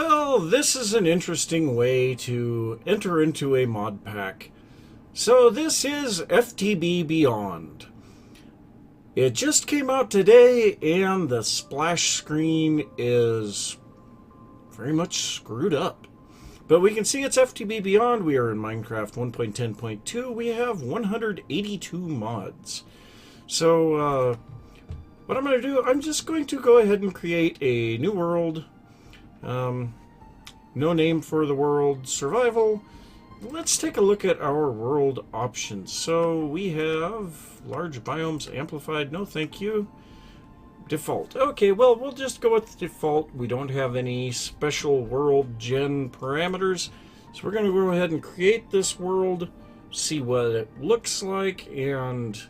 Well, this is an interesting way to enter into a mod pack. So this is FTB Beyond. It just came out today and the splash screen is very much screwed up. But we can see it's FTB Beyond. We are in Minecraft 1.10.2. We have 182 mods. So what I'm going to do, I'm just going to go ahead and create a new world. No name for the world. Survival. Let's take a look at our world options. So we have large biomes, amplified, no thank you. Default. Okay, well, we'll just go with default. We don't have any special world gen parameters. So we're going to go ahead and create this world, see what it looks like, and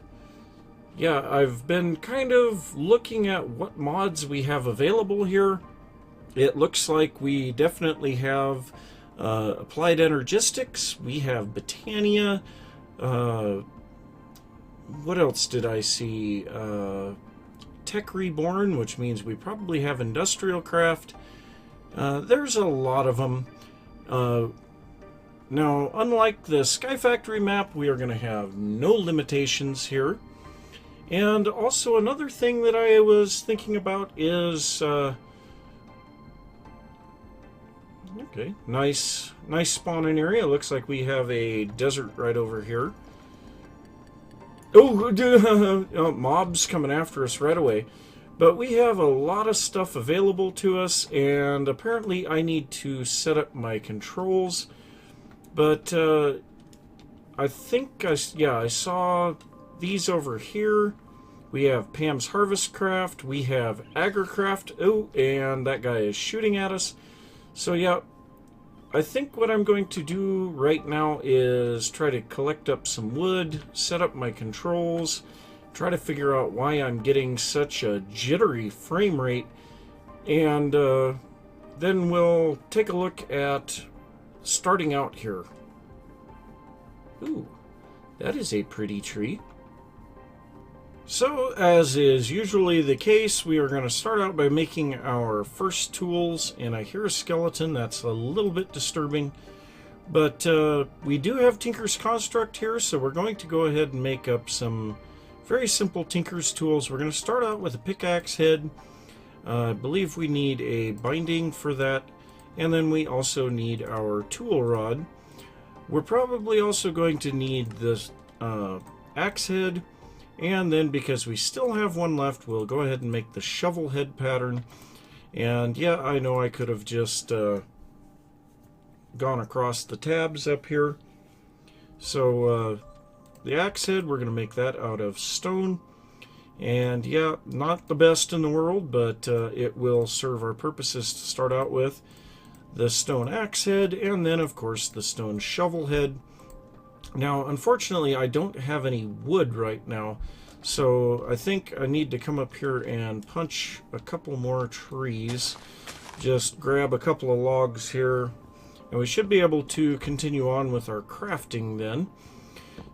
yeah, I've been kind of looking at what mods we have available here. It looks like we definitely have Applied Energistics, we have Botania, what else did I see? Tech Reborn, which means we probably have Industrial Craft. There's a lot of them. Now, unlike the Sky Factory map, we are going to have no limitations here. And also another thing that I was thinking about is... okay, nice spawning area. Looks like we have a desert right over here. Oh, mobs coming after us right away. But we have a lot of stuff available to us, and apparently I need to set up my controls. But I think I saw these over here. We have Pam's Harvest Craft. We have Agricraft. Oh, and that guy is shooting at us. So yeah, I think what I'm going to do right now is try to collect up some wood, set up my controls, try to figure out why I'm getting such a jittery frame rate, and then we'll take a look at starting out here. Ooh, that is a pretty tree. So, as is usually the case, we are going to start out by making our first tools, and I hear a skeleton. That's a little bit disturbing, but we do have Tinker's Construct here, so we're going to go ahead and make up some very simple Tinker's tools. We're going to start out with a pickaxe head. I believe we need a binding for that, and then we also need our tool rod. We're probably also going to need this axe head. And then, because we still have one left, we'll go ahead and make the shovel head pattern. And yeah, I know I could have just gone across the tabs up here. So the axe head, we're going to make that out of stone. And yeah, not the best in the world, but it will serve our purposes to start out with. The stone axe head, and then of course the stone shovel head. Now, unfortunately, I don't have any wood right now, so I think I need to come up here and punch a couple more trees. Just grab a couple of logs here, and we should be able to continue on with our crafting then.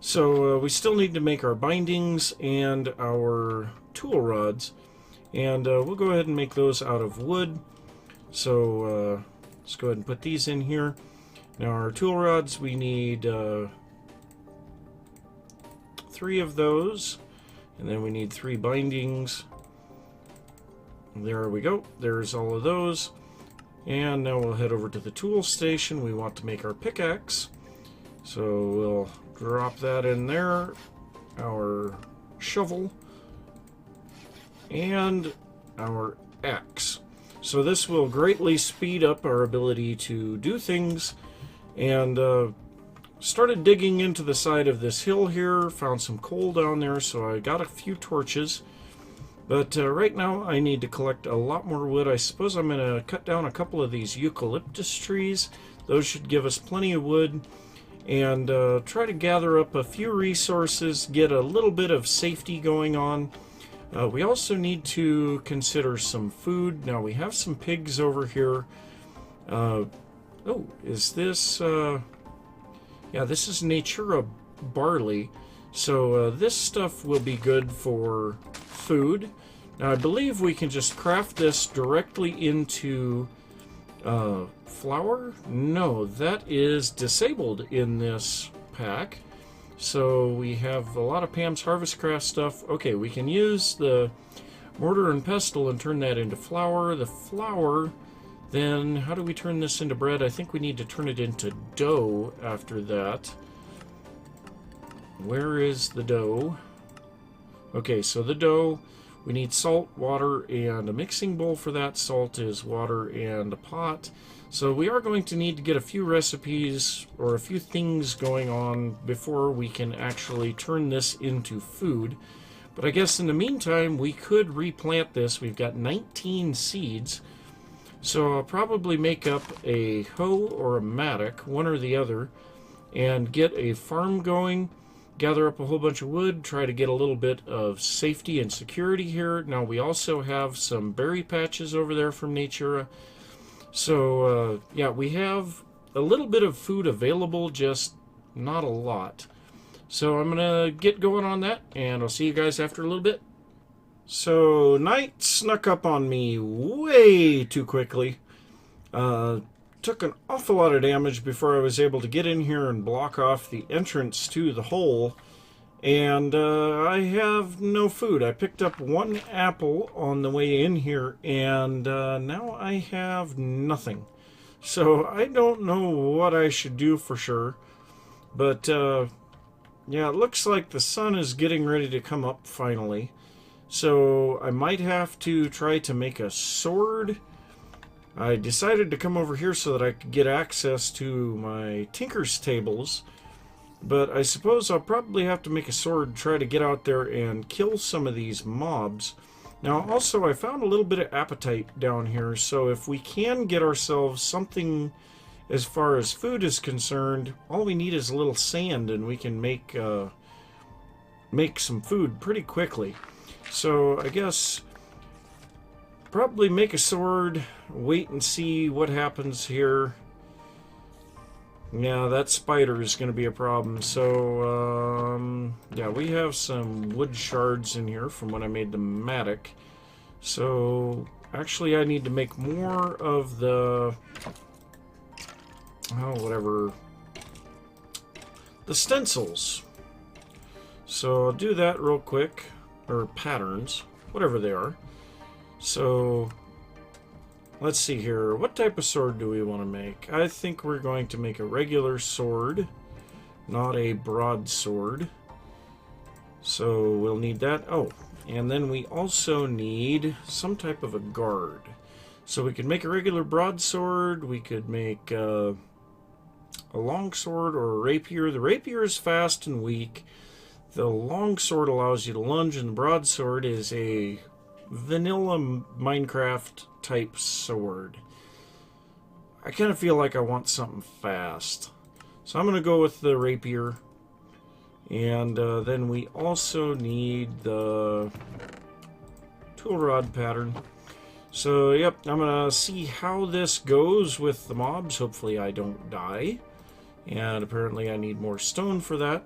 So we still need to make our bindings and our tool rods, and we'll go ahead and make those out of wood. So let's go ahead and put these in here. Now, our tool rods, we need 3 of those, and then we need 3 bindings. There we go. There's all of those. And now we'll head over to the tool station. We want to make our pickaxe, so we'll drop that in there. Our shovel and our axe. So this will greatly speed up our ability to do things. And started digging into the side of this hill here, found some coal down there, so I got a few torches. But right now I need to collect a lot more wood. I suppose I'm going to cut down a couple of these eucalyptus trees. Those should give us plenty of wood. And try to gather up a few resources, get a little bit of safety going on. We also need to consider some food. Now we have some pigs over here. Oh, is this... yeah, this is Natura barley, so this stuff will be good for food. Now, I believe we can just craft this directly into Flour? No, that is disabled in this pack. So we have a lot of Pam's Harvestcraft stuff. Okay, we can use the mortar and pestle and turn that into flour. The flour, then how do we turn this into bread? I think we need to turn it into dough after that. Where is the dough? Okay, so the dough, we need salt, water, and a mixing bowl for that. Salt is water and a pot. So we are going to need to get a few recipes or a few things going on before we can actually turn this into food. But I guess in the meantime, we could replant this. We've got 19 seeds. So I'll probably make up a hoe or a mattock, one or the other, and get a farm going. Gather up a whole bunch of wood, try to get a little bit of safety and security here. Now we also have some berry patches over there from Natura. So yeah, we have a little bit of food available, just not a lot. So I'm gonna get going on that, and I'll see you guys after a little bit. So night snuck up on me way too quickly. Took an awful lot of damage before I was able to get in here and block off the entrance to the hole. And I have no food. I picked up one apple on the way in here, and now I have nothing. So I don't know what I should do for sure. But yeah, it looks like the sun is getting ready to come up finally. So I might have to try to make a sword. I decided to come over here so that I could get access to my tinker's tables, but I suppose I'll probably have to make a sword, try to get out there and kill some of these mobs. Now also I found a little bit of appetite down here, so if we can get ourselves something as far as food is concerned, all we need is a little sand and we can make some food pretty quickly. So I guess probably make a sword, wait and see what happens here. Yeah, that spider is going to be a problem. So, yeah, we have some wood shards in here from when I made the mattock. So, actually I need to make more of the, oh, whatever, the stencils. So I'll do that real quick, or patterns, whatever they are. So, let's see here. What type of sword do we want to make? I think we're going to make a regular sword, not a broadsword. So, we'll need that. Oh, and then we also need some type of a guard. So, we could make a regular broadsword. We could make a longsword or a rapier. The rapier is fast and weak. The longsword allows you to lunge, and the broadsword is a vanilla Minecraft type sword. I kind of feel like I want something fast, so I'm going to go with the rapier. And then we also need the tool rod pattern. So yep, I'm going to see how this goes with the mobs. Hopefully I don't die, and apparently I need more stone for that.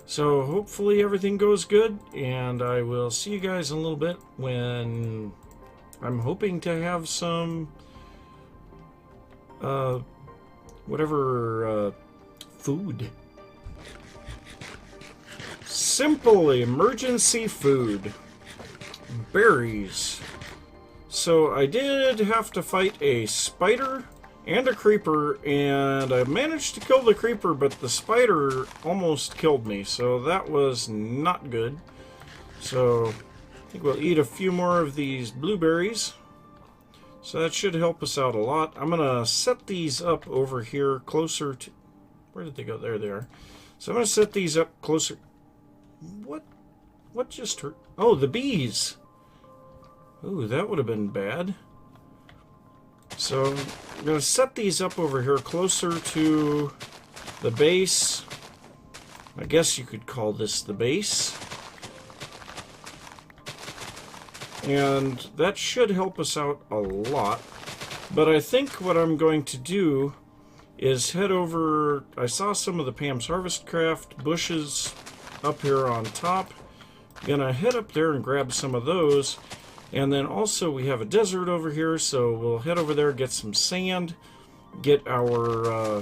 So hopefully everything goes good, and I will see you guys in a little bit when I'm hoping to have some food. Simple emergency food. Berries. So I did have to fight a spider and a creeper, and I managed to kill the creeper, but the spider almost killed me, so that was not good. So I think we'll eat a few more of these blueberries, so that should help us out a lot. I'm gonna set these up over here closer to, where did they go? There they are. So I'm gonna set these up closer. What just hurt? Oh, the bees. Ooh, that would have been bad. So I'm going to set these up over here closer to the base. I guess you could call this the base. And that should help us out a lot. But I think what I'm going to do is head over. I saw some of the Pam's Harvestcraft bushes up here on top. I'm going to head up there and grab some of those. And then also we have a desert over here, so we'll head over there, get some sand, get our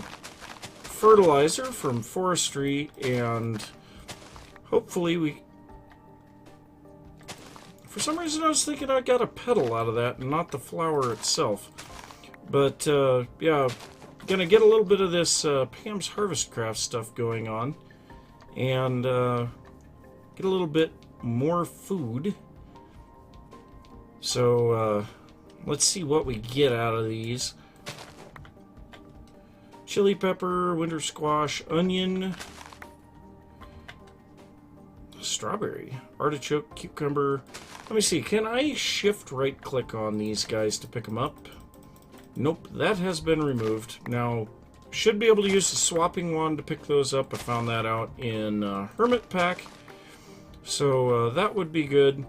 fertilizer from forestry, and hopefully we... For some reason I was thinking I got a petal out of that and not the flower itself. But yeah, gonna get a little bit of this Pam's Harvest Craft stuff going on, and get a little bit more food. So let's see what we get out of these. Chili pepper, winter squash, onion, strawberry, artichoke, cucumber. Let me see, can I shift right click on these guys to pick them up? Nope, that has been removed. Now, should be able to use the swapping wand to pick those up. I found that out in Hermit Pack. So that would be good.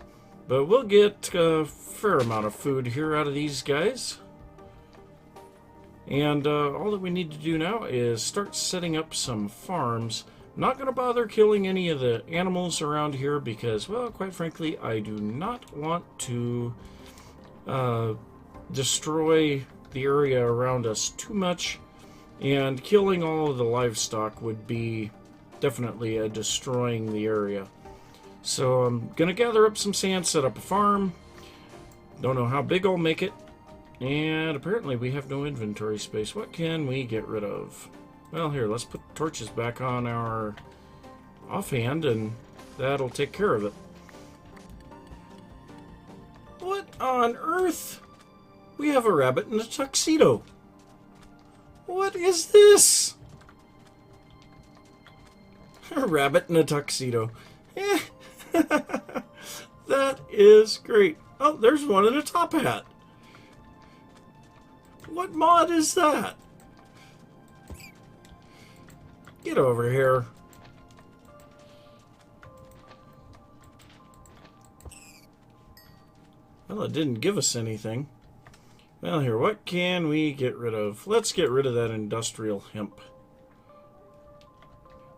But we'll get a fair amount of food here out of these guys. And all that we need to do now is start setting up some farms. I'm not going to bother killing any of the animals around here because, well, quite frankly, I do not want to destroy the area around us too much. And killing all of the livestock would be definitely destroying the area. So I'm going to gather up some sand, set up a farm. Don't know how big I'll make it. And apparently we have no inventory space. What can we get rid of? Well, here, let's put the torches back on our offhand, and that'll take care of it. What on earth? We have a rabbit in a tuxedo. What is this? A rabbit in a tuxedo. That is great. Oh, there's one in a top hat. What mod is that? Get over here. Well, it didn't give us anything. Well, here, what can we get rid of? Let's get rid of that industrial hemp.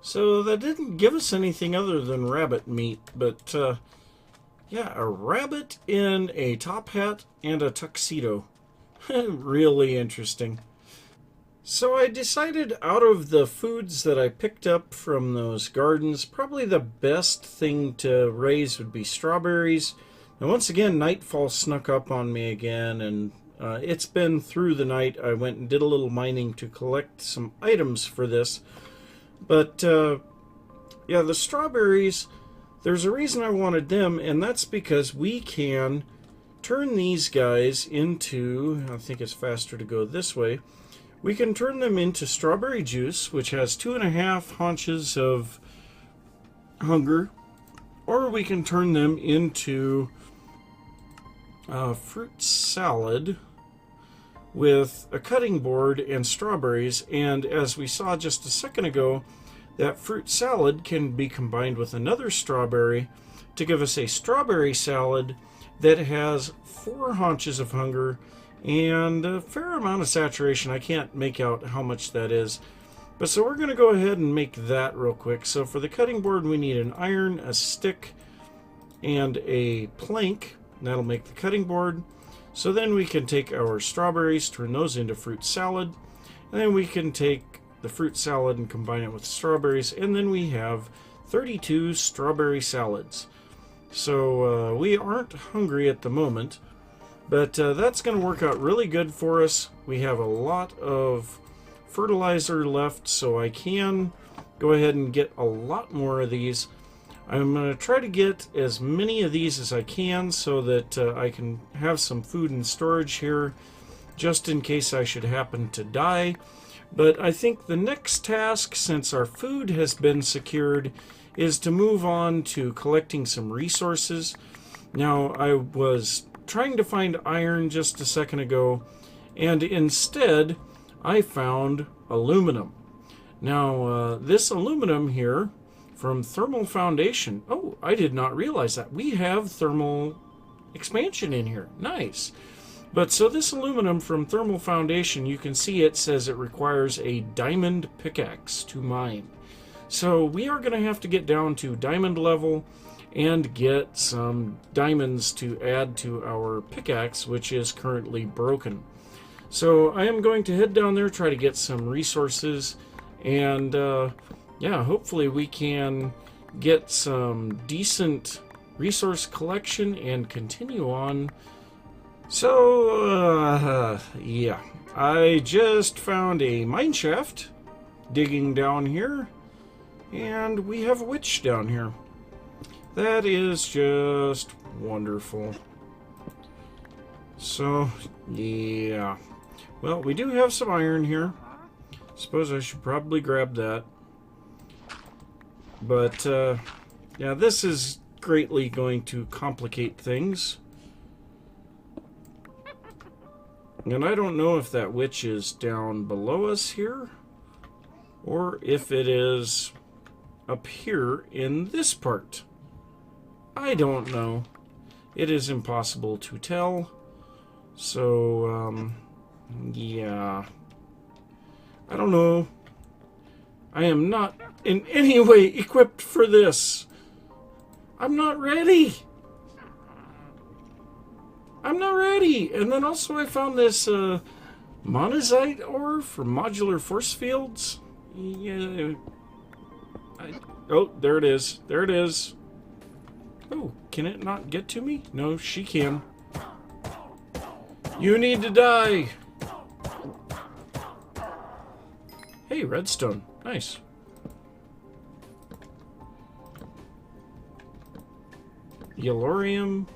So that didn't give us anything other than rabbit meat, but yeah, a rabbit in a top hat and a tuxedo. Really interesting. So I decided out of the foods that I picked up from those gardens, probably the best thing to raise would be strawberries. Now once again, nightfall snuck up on me again, and it's been through the night. I went and did a little mining to collect some items for this. But yeah, the strawberries, there's a reason I wanted them, and that's because we can turn these guys into, I think it's faster to go this way, we can turn them into strawberry juice, which has 2.5 haunches of hunger, or we can turn them into fruit salad with a cutting board and strawberries. And as we saw just a second ago, that fruit salad can be combined with another strawberry to give us a strawberry salad that has 4 haunches of hunger and a fair amount of saturation. I can't make out how much that is. But so we're going to go ahead and make that real quick. So for the cutting board, we need an iron, a stick, and a plank. That'll make the cutting board. So then we can take our strawberries, turn those into fruit salad, and then we can take the fruit salad and combine it with strawberries, and then we have 32 strawberry salads. So we aren't hungry at the moment, but that's going to work out really good for us. We have a lot of fertilizer left, so I can go ahead and get a lot more of these. I'm going to try to get as many of these as I can so that I can have some food in storage here just in case I should happen to die. But I think the next task, since our food has been secured, is to move on to collecting some resources. Now, I was trying to find iron just a second ago, and instead I found aluminum. Now, this aluminum here from Thermal Foundation. Oh, I did not realize that. We have thermal expansion in here. Nice. But so this aluminum from Thermal Foundation, you can see it says it requires a diamond pickaxe to mine. So we are going to have to get down to diamond level and get some diamonds to add to our pickaxe, which is currently broken. So I am going to head down there, try to get some resources, and yeah, hopefully we can get some decent resource collection and continue on. So, yeah, I just found a mineshaft digging down here, and we have a witch down here. That is just wonderful. So, yeah. Well, we do have some iron here. Suppose I should probably grab that. But, yeah, this is greatly going to complicate things. And I don't know if that witch is down below us here, or if it is up here in this part. I don't know. It is impossible to tell. So, yeah. I don't know. I am not in any way equipped for this. I'm not ready. I'm not ready. And then also I found this monazite ore for modular force fields. Yeah. Oh, there it is. There it is. Oh, can it not get to me? No, she can. You need to die. Hey, redstone. Nice. Yellorium.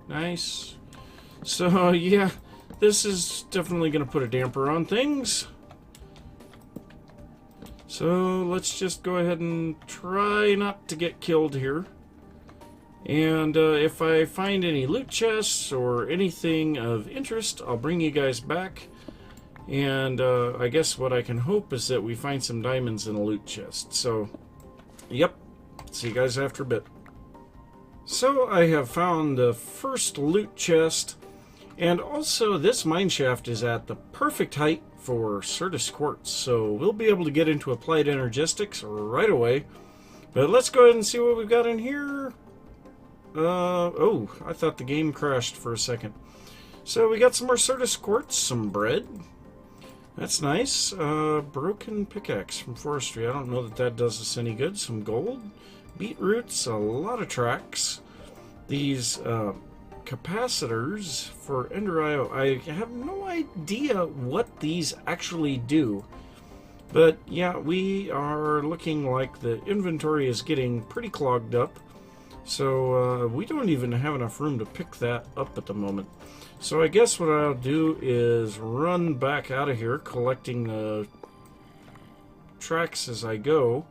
Nice. So, yeah, this is definitely going to put a damper on things. So, let's just go ahead and try not to get killed here. And if I find any loot chests or anything of interest, I'll bring you guys back. And I guess what I can hope is that we find some diamonds in a loot chest. So, yep. See you guys after a bit. So I have found the first loot chest, and also this mineshaft is at the perfect height for Certus quartz, so we'll be able to get into applied energistics right away. But let's go ahead and see what we've got in here. Oh, I thought the game crashed for a second. So we got some more Certus quartz, some bread. That's nice. Broken pickaxe from forestry. I don't know that that does us any good. Some gold. Beetroots, a lot of tracks. These capacitors for Ender IO. I have no idea what these actually do. But yeah, we are looking like the inventory is getting pretty clogged up. So we don't even have enough room to pick that up at the moment. So I guess what I'll do is run back out of here, collecting the tracks as I go.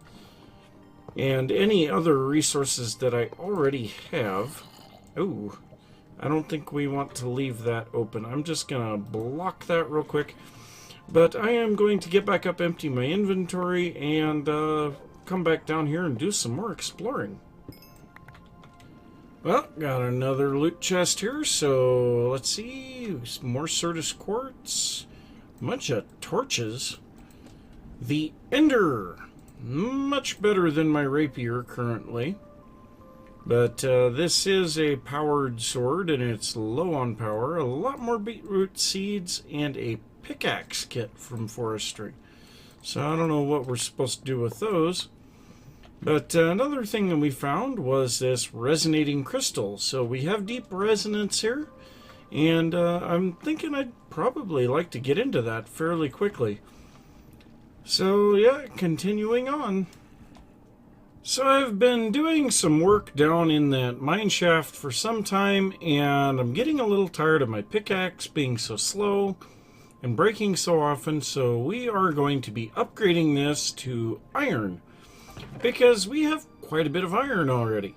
And any other resources that I already have. Oh, I don't think we want to leave that open. I'm just going to block that real quick. But I am going to get back up, empty my inventory, and come back down here and do some more exploring. Well, got another loot chest here, so let's see. Some more Certus quartz. A bunch of torches. The Ender. Much better than my rapier currently. But this is a powered sword, and it's low on power. A lot more beetroot seeds, and a pickaxe kit from forestry. So I don't know what we're supposed to do with those. But another thing that we found was this resonating crystal. So we have deep resonance here, and I'm thinking I'd probably like to get into that fairly quickly. So yeah, continuing on. So I've been doing some work down in that mineshaft for some time, and I'm getting a little tired of my pickaxe being so slow and breaking so often, so we are going to be upgrading this to iron, because we have quite a bit of iron already.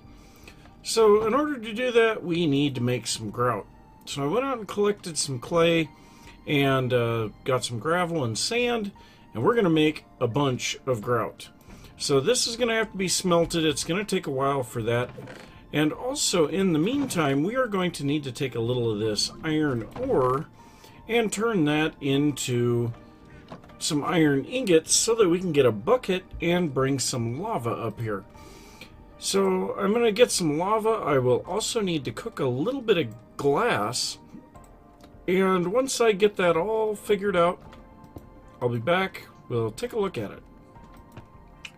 So in order to do that, we need to make some grout. So I went out and collected some clay and got some gravel and sand, and we're going to make a bunch of grout. So this is going to have to be smelted. It's going to take a while for that. And also, in the meantime, we are going to need to take a little of this iron ore and turn that into some iron ingots so that we can get a bucket and bring some lava up here. So I'm going to get some lava. I will also need to cook a little bit of glass. And once I get that all figured out, I'll be back. We'll take a look at it.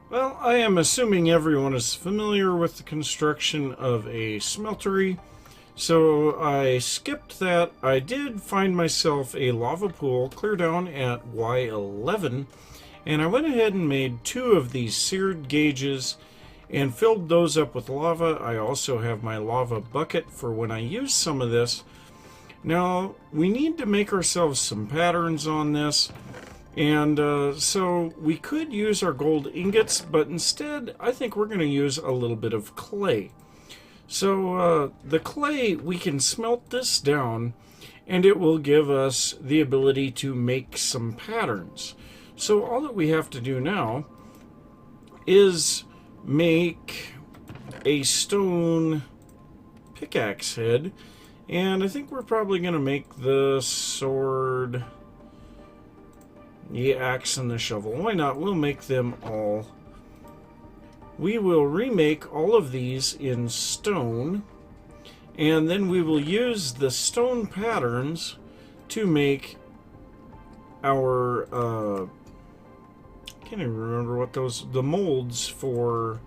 Well, I am assuming everyone is familiar with the construction of a smeltery. So I skipped that. I did find myself a lava pool clear down at Y11. And I went ahead and made 2 of these seared gauges and filled those up with lava. I also have my lava bucket for when I use some of this. Now, we need to make ourselves some patterns on this. And so we could use our gold ingots, but instead I think we're going to use a little bit of clay. So the clay, we can smelt this down and it will give us the ability to make some patterns. So all that we have to do now is make a stone pickaxe head, and I think we're probably going to make the sword, the axe, and the shovel. Why not? We'll make them all. We will remake all of these in stone, and then we will use the stone patterns to make our I can't even remember what the molds for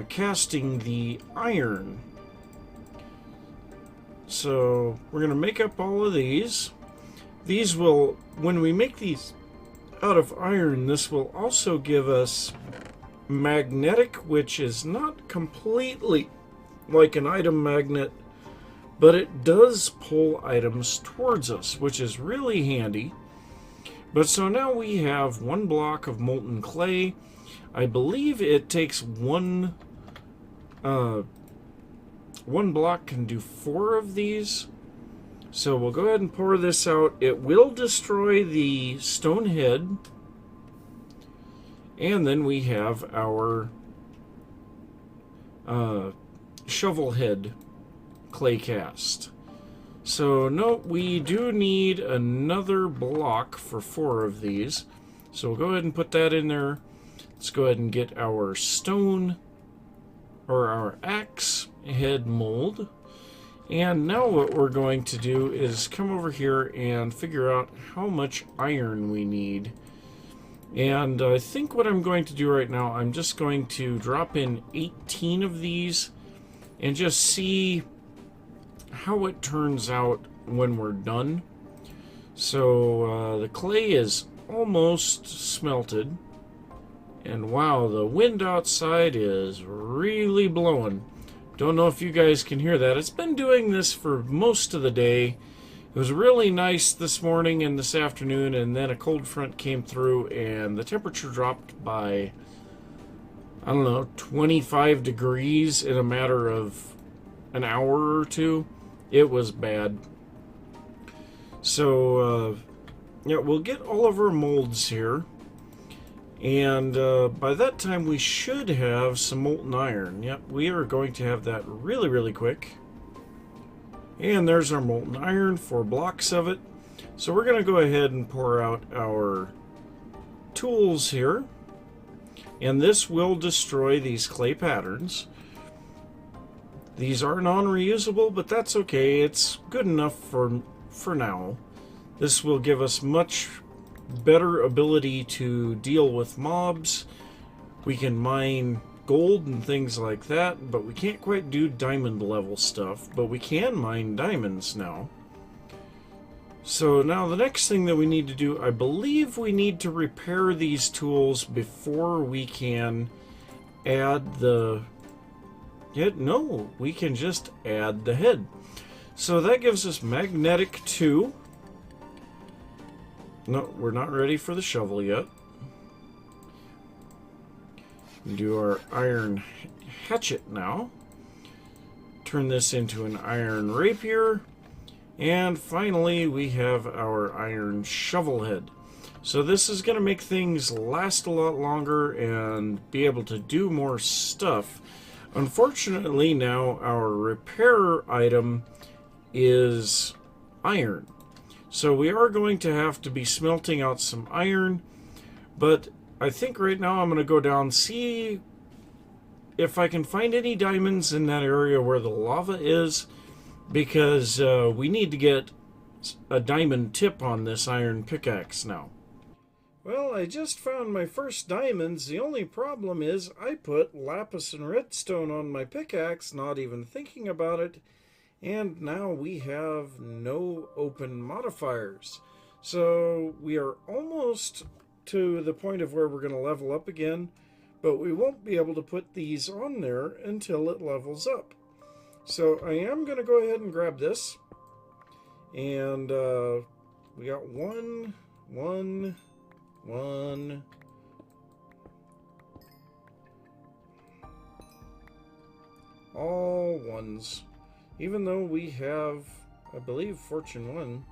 casting the iron. So we're going to make up all of these. These will, when we make these out of iron, this will also give us magnetic, which is not completely like an item magnet, but it does pull items towards us, which is really handy. But so now we have 1 block of molten clay. I believe it takes one block can do 4 of these. So we'll go ahead and pour this out. It will destroy the stone head. And then we have our shovel head clay cast. So no, we do need another block for 4 of these. So we'll go ahead and put that in there. Let's go ahead and get our stone, or our axe head mold. And now what we're going to do is come over here and figure out how much iron we need. And I think what I'm going to do right now, I'm just going to drop in 18 of these and just see how it turns out when we're done. So the clay is almost smelted. And wow, the wind outside is really blowing. Don't know if you guys can hear that. It's been doing this for most of the day. It was really nice this morning and this afternoon, and then a cold front came through and the temperature dropped by, I don't know, 25 degrees in a matter of an hour or two. It was bad. So, yeah, we'll get all of our molds here. And by that time, we should have some molten iron. Yep, we are going to have that really, really quick. And there's our molten iron, 4 blocks of it. So we're going to go ahead and pour out our tools here. And this will destroy these clay patterns. These are non-reusable, but that's okay. It's good enough for now. This will give us much better ability to deal with mobs. We can mine gold and things like that, but we can't quite do diamond level stuff, but we can mine diamonds now. So now the next thing that we need to do, I believe we need to repair these tools before we can add the... no, we can just add the head. So that gives us magnetic 2. No, we're not ready for the shovel yet. Do our iron hatchet now. Turn this into an iron rapier. And finally, we have our iron shovel head. So this is going to make things last a lot longer and be able to do more stuff. Unfortunately, now our repair item is iron. So we are going to have to be smelting out some iron, but I think right now I'm going to go down, see if I can find any diamonds in that area where the lava is, because we need to get a diamond tip on this iron pickaxe now. Well, I just found my first diamonds. The only problem is I put lapis and redstone on my pickaxe, not even thinking about it, and now we have no open modifiers. So we are almost to the point of where we're going to level up again, but we won't be able to put these on there until it levels up. So I am going to go ahead and grab this, and we got one, all ones, even though we have, I believe, Fortune 1.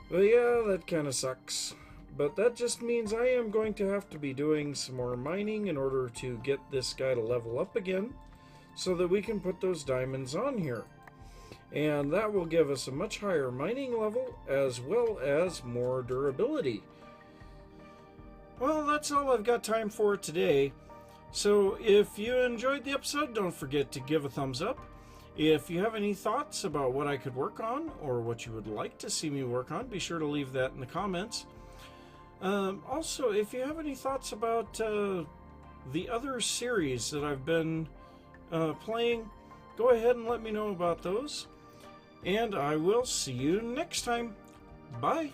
But yeah, that kind of sucks. But that just means I am going to have to be doing some more mining in order to get this guy to level up again, so that we can put those diamonds on here. And that will give us a much higher mining level, as well as more durability. Well, that's all I've got time for today. So if you enjoyed the episode, don't forget to give a thumbs up. If you have any thoughts about what I could work on, or what you would like to see me work on, be sure to leave that in the comments. Also, if you have any thoughts about the other series that I've been playing, go ahead and let me know about those. And I will see you next time. Bye.